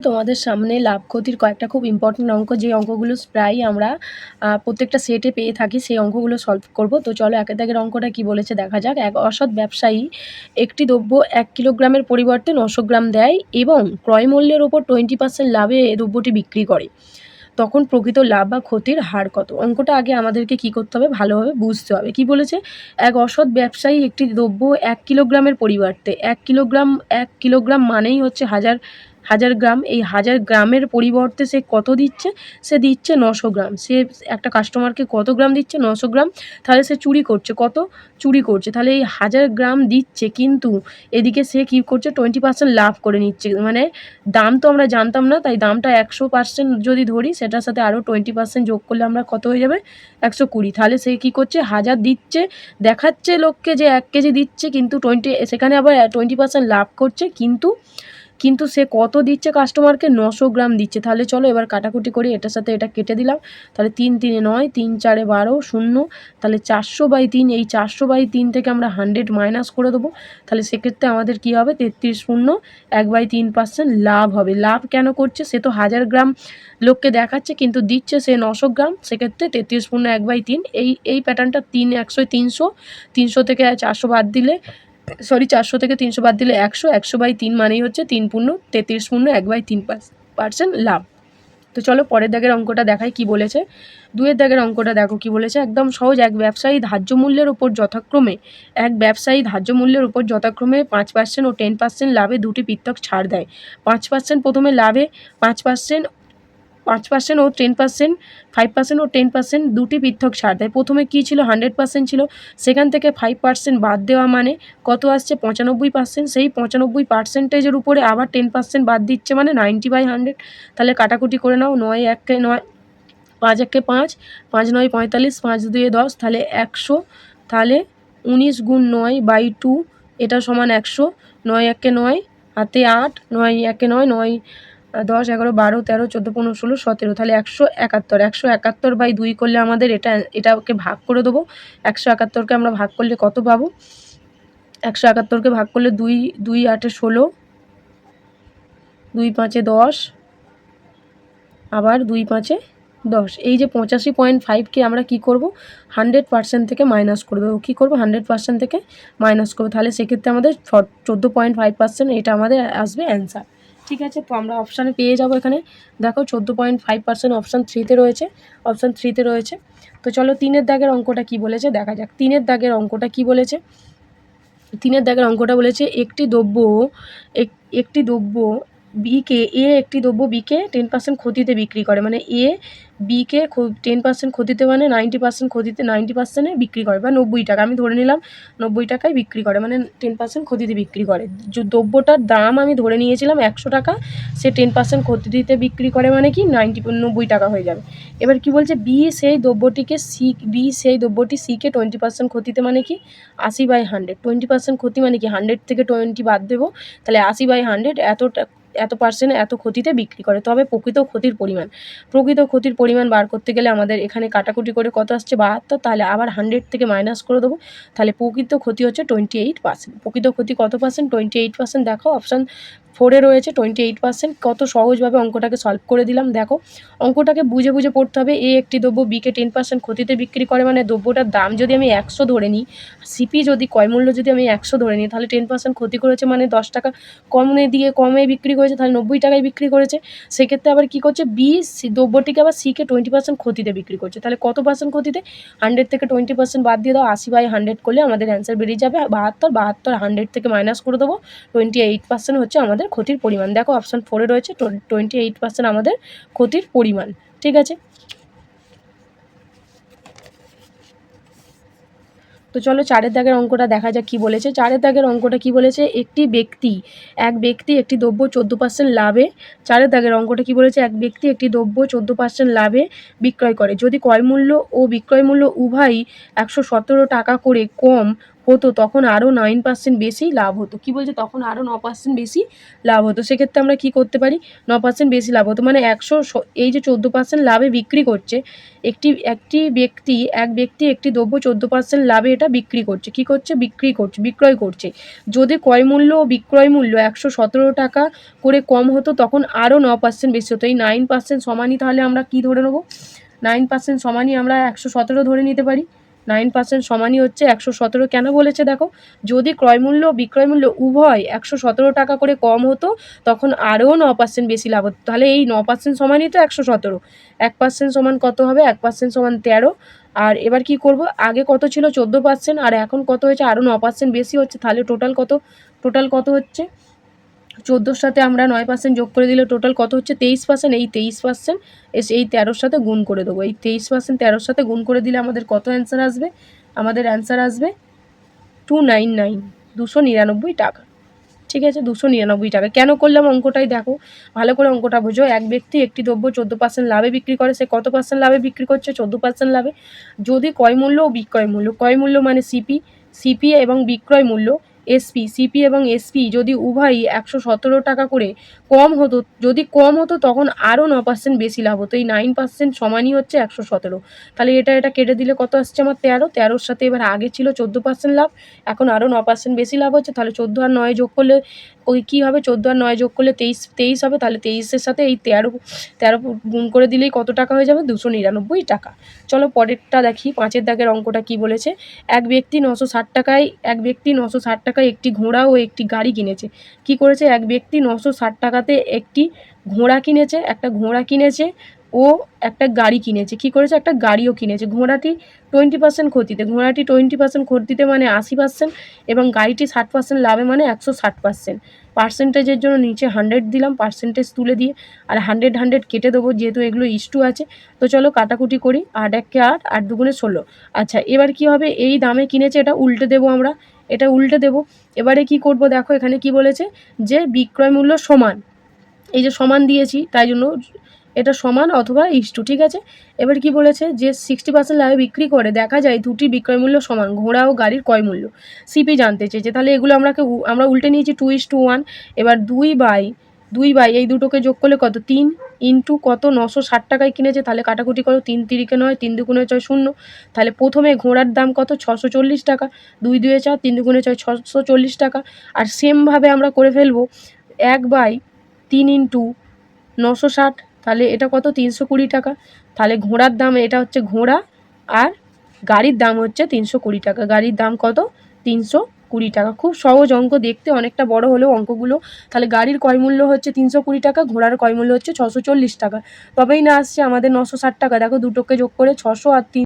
তোমাদের সামনে লাভ ক্ষতির কয়েকটা খুব ইম্পর্টেন্ট অঙ্ক, যে অঙ্কগুলো প্রায় আমরা প্রত্যেকটা সেটে পেয়ে থাকি, সেই অঙ্কগুলো সলভ করব। তো চলো একের দাগের অঙ্কটা কি বলেছে দেখা যাক। এক অসৎ ব্যবসায়ী একটি দ্রব্য 1 কিলোগ্রামের পরিবর্তে 900 গ্রাম দেয় এবং ক্রয় মূল্যের ওপর 20% লাভে দ্রব্যটি বিক্রি করে, তখন প্রকৃত লাভ বা ক্ষতির হার কত? অঙ্কটা আগে আমাদেরকে কি করতে হবে, ভালোভাবে বুঝতে হবে। কি বলেছে, এক অসৎ ব্যবসায়ী একটি দ্রব্য 1 কিলোগ্রামের পরিবর্তে 1 কিলোগ্রাম মানেই হচ্ছে হাজার গ্রাম, এই 1000 গ্রামের পরিবর্তে সে কত দিচ্ছে? সে দিচ্ছে 900 গ্রাম। সে একটা কাস্টমারকে কত গ্রাম দিচ্ছে? 900 গ্রাম। তাহলে সে চুরি করছে, কত চুরি করছে? তাহলে এই 1000 গ্রাম দিচ্ছে, কিন্তু এদিকে সে কী করছে? 20% লাভ করে নিচ্ছে। মানে দাম তো আমরা জানতাম না, তাই দামটা 100% যদি ধরি, সেটার সাথে আরও 20% যোগ করলে আমরা কত হয়ে যাবে? 120। তাহলে সে কী করছে? 1000 দিচ্ছে, দেখাচ্ছে লোককে যে 1 কেজি দিচ্ছে, কিন্তু সেখানে আবার 20% লাভ করছে, কিন্তু সে কত দিচ্ছে কাস্টমারকে? 900 গ্রাম দিচ্ছে। তাহলে চলো এবার কাটাকুটি করি, এটার সাথে এটা কেটে দিলাম। তাহলে 3 3 এ 9, 3 4 এ 12, 0। তাহলে 400/3, এই 400/3 থেকে আমরা 100 মাইনাস করে দেবো। তাহলে সেক্ষেত্রে আমাদের কী হবে? 33 শূন্য 1/3% লাভ হবে। লাভ কেন করছে? সে তো 1000 গ্রাম লোককে দেখাচ্ছে, কিন্তু দিচ্ছে সে 900 গ্রাম। সেক্ষেত্রে 33 শূন্য 1/3, এই প্যাটার্নটা 3 100 300, 300 থেকে 400 বাদ দিলে, 400 থেকে 300 বাদ দিলে 100, 100/3 মানেই হচ্ছে 3 পূর্ণ 33 পূর্ণ 1/3% লাভ। তো চলো পরের দাগের অঙ্কটা দেখাই কি বলেছে। 2 দাগের অঙ্কটা দেখো কি বলেছে, একদম সহজ। এক ব্যবসায়ী ধার্য মূল্যের উপর যথাক্রমে 5% ও 10% লাভে দুটি পৃথক ছাড় দেয়। 5% প্রথমে লাভে, 5% ও 10%, 5% ও 10% দুটি পৃথক ছাড় দেয়। প্রথমে কী ছিল? 100% ছিল, সেখান থেকে 5% বাদ দেওয়া মানে কত আসছে? 95%। সেই 95%-এর উপরে আবার 10% বাদ দিচ্ছে, মানে 90/100। তাহলে কাটাকুটি করে নাও, 9 1 9, 5 1 5, 5 9 45, 5 2 10, তাহলে 100। তাহলে 19 গুণ 9/2, এটা সমান 100। 9 1 9, হাতে 8, 9 1 9, 9 10 11 12 13 14 15 16 17, তাহলে 171। 171/2 করলে আমাদের এটাকে ভাগ করে দেবো। 171কে আমরা ভাগ করলে কত পাবো? 171কে ভাগ করলে 2 2 8 16, 2 5 10, আবার 2 5 10। এই যে 85.5কে আমরা কি করব? 100% থেকে মাইনাস করে দেবো। কী করবো? 100% থেকে মাইনাস করবো। তাহলে সেক্ষেত্রে আমাদের 14.5%, এটা আমাদের আসবে অ্যান্সার। ঠিক আছে, তো আমরা অপশানে পেয়ে যাব। এখানে দেখো 14.5% অপশান 3-তে রয়েছে, অপশান 3-তে রয়েছে। তো চলো 3 দাগের অঙ্কটা কি বলেছে দেখা যাক। 3 দাগের অঙ্কটা কি বলেছে? 3 দাগের অঙ্কটা বলেছে একটি দ্রব্য বিকে, একটি দ্রব্য বিকে 10% ক্ষতিতে বিক্রি করে। মানে বিকে 10% ক্ষতিতে, মানে 90% ক্ষতিতে, 90%-এ বিক্রি করে, বা 90 টাকা, আমি ধরে নিলাম 90 টাকায় বিক্রি করে, মানে 10% ক্ষতিতে বিক্রি করে। দ্রব্যটার দাম আমি ধরে নিয়েছিলাম 100 টাকা, সে 10% ক্ষতিতে বিক্রি করে, মানে কি 90 টাকা হয়ে যাবে। এবার কি বলছে, সেই দ্রব্যটি সিকে 20% ক্ষতিতে, মানে কি 80/100। 20% ক্ষতি মানে কি 100 থেকে 20 বাদ দেবো, তাহলে 80/100 এত পার্সেন্ট এত ক্ষতিতে বিক্রি করে। তবে প্রকৃত ক্ষতির পরিমাণ বার করতে গেলে আমাদের এখানে কাটাকুটি করে কত আসছে? 72। তাহলে আবার 100 থেকে মাইনাস করে দেবো। তাহলে প্রকৃত ক্ষতি হচ্ছে 28%। প্রকৃত ক্ষতি কত পার্সেন্ট? 28%। দেখো অপশান 4-এ রয়েছে 28%। কত সহজভাবে অঙ্কটাকে সলভ করে দিলাম। দেখো অঙ্কটাকে বুঝে বুঝে পড়তে হবে। একটি দ্রব্য বিকে 10% ক্ষতিতে বিক্রি করে, মানে দ্রব্যটার দাম যদি আমি 100 ধরে নিই, সিপি যদি ক্রয়মূল্য যদি আমি 100 ধরে নিই, তাহলে 10% ক্ষতি করেছে, মানে 10 টাকা কমে বিক্রি করেছে, তাহলে 90 টাকায় বিক্রি করেছে। সেক্ষেত্রে আবার কী করছে? দ্রব্যটিকে আবার সিকে 20% ক্ষতিতে বিক্রি করছে। তাহলে কত পার্সেন্ট ক্ষতিতে? 100 থেকে 20% বাদ দিয়ে দাও, 80/100 করলে আমাদের অ্যান্সার বেরিয়ে যাবে 72। 100 থেকে মাইনাস করে দেবো, 28% হচ্ছে আমাদের ক্ষতির পরিমাণ। দেখো অপশান 4-এ রয়েছে 28% আমাদের ক্ষতির পরিমাণ। ঠিক আছে, তো চলো 4 দাগের অঙ্কটা দেখা যাক কী বলেছে। 4 দাগের অঙ্কটা কী বলেছে, এক ব্যক্তি একটি দ্রব্য 14% লাভে, 4 দাগের অঙ্কটা কী বলেছে, এক ব্যক্তি একটি দ্রব্য 14% লাভে বিক্রয় করে। যদি ক্রয়মূল্য ও বিক্রয় মূল্য উভয়ই 117 টাকা করে কম হতো তখন আরও 9% বেশি লাভ হতো। কি বলছে? তখন আরও 9% বেশি লাভ হতো। সেক্ষেত্রে আমরা কি করতে পারি? 9% বেশি লাভ হতো, মানে এই যে 14% লাভে বিক্রি করছে, এক ব্যক্তি একটি দ্রব্য 14% লাভে এটা বিক্রি করছে। কি করছে? বিক্রয় করছে। যদি ক্রয় মূল্য ও বিক্রয় মূল্য 117 টাকা করে কম হতো তখন আরও 9% বেশি হতো। এই 9% সমানই তাহলে আমরা কি ধরে নেব? 9% সমানই আমরা 117 ধরে নিতে পারি। 9% সমানই হচ্ছে 117। কেন বলেছে দেখো? যদি ক্রয়মূল্য ও বিক্রয়মূল্য উভয় 117 টাকা করে কম হতো তখন আরও 9% বেশি লাভ হতো। তাহলে এই 9% সমানই তো 117। 1% সমান কত হবে? 1% সমান 13। আর এবার কি করব? আগে কত ছিল? 14%, আর এখন কত হয়েছে? আরও 9% বেশি হচ্ছে। তাহলে টোটাল কত হচ্ছে? 14-র সাথে আমরা 9% যোগ করে দিলে টোটাল কত হচ্ছে? 23%। এই 23% এই 13-র সাথে গুণ করে দেবো। এই 23% 13-র সাথে গুণ করে দিলে আমাদের কত অ্যান্সার আসবে? আমাদের অ্যান্সার আসবে 299, 299 টাকা। ঠিক আছে, 299 টাকা। কেন করলাম অঙ্কটাই দেখো, ভালো করে অঙ্কটা বোঝো। এক ব্যক্তি একটি দ্রব্য 14% লাভে বিক্রি করে। সে কত পার্সেন্ট লাভে বিক্রি করছে? 14% লাভে। যদি ক্রয় মূল্য ও বিক্রয় মূল্য মানে সিপি এবং বিক্রয় মূল্য সিপি এবং এসপি যদি উভয়ই 117 টাকা করে কম হতো তখন আরও 9% বেশি লাভ হতো। এই 9% সমানই হচ্ছে 117। তাহলে এটা কেটে দিলে কত আসছে আমার? 13। 13-র সাথে এবার আগে ছিল 14% লাভ, এখন আরও 9% বেশি লাভ হচ্ছে। তাহলে 14 আর 9 যোগ করলে কী হবে? 14 আর 9 যোগ করলে 23 হবে। তাহলে 23-এর সাথে এই 13 গুণ করে দিলেই কত টাকা হয়ে যাবে? 299 টাকা। চলো পরেরটা দেখি, 5-এর দাগের অঙ্কটা কি বলেছে? এক ব্যক্তি 960 টাকায় একটি ঘোড়া ও একটি গাড়ি কিনেছে। কি করেছে? এক ব্যক্তি 960 টাকাতে একটা ঘোড়া কিনেছে ও একটা গাড়ি কিনেছে। কি করেছে? একটা গাড়িও কিনেছে। ঘোড়াটি 20% ক্ষতিতে মানে 80%, এবং গাড়িটি 60% লাভে মানে 160%। পার্সেন্টেজের জন্য নিচে 100 দিলাম, পার্সেন্টেজ তুলে দিয়ে, আর 100 কেটে দেবো যেহেতু এগুলো ইস্টু আছে। তো চলো কাটাকুটি করি। 8 1 8, 8 2 16। আচ্ছা, এবার কি হবে? এই দামে কিনেছে, এটা উল্টে দেবো আমরা। এবারে কি করব? দেখো এখানে কি বলেছে? যে বিক্রয় মূল্য সমান, এই যে সমান দিয়েছি তাই জন্য এটা সমান অথবা ইস্টু। ঠিক আছে, এবার কি বলেছে? যে 60% লাভে বিক্রি করে দেখা যায় দুটি বিক্রয় মূল্য সমান, ঘোড়া ও গাড়ির ক্রয় মূল্য। সিপি জানতে চেয়েছে। তাহলে এগুলো আমরা উল্টে নিয়েছি 2:1। এবার 2/2 এই দুটোকে যোগ করলে কত? 3 ইন্টু কত? 960 টাকায় কিনেছে। তাহলে কাটাকুটি করো। 3 3 9, 3 2 6 0। তাহলে প্রথমে ঘোড়ার দাম কত? 640 টাকা। 2 2 4, 3 2 6, 640 টাকা। আর সেমভাবে আমরা করে ফেলবো 1/3 ইন্টু 960। তাহলে এটা কত? 320 টাকা। তাহলে ঘোড়ার দাম, এটা হচ্ছে ঘোড়া, আর গাড়ির দাম হচ্ছে 320 টাকা। গাড়ির দাম কত? 320 টাকা। খুব সহজ অঙ্ক, দেখতে অনেকটা বড় হলেও অঙ্কগুলো। তাহলে গাড়ির ক্রয়মূল্য হচ্ছে 320 টাকা, ঘোড়ার ক্রয়মূল্য হচ্ছে 640 টাকা। তবেই না আসছে আমাদের 960 টাকা। দেখো দুটোকে যোগ করে 600 আর 3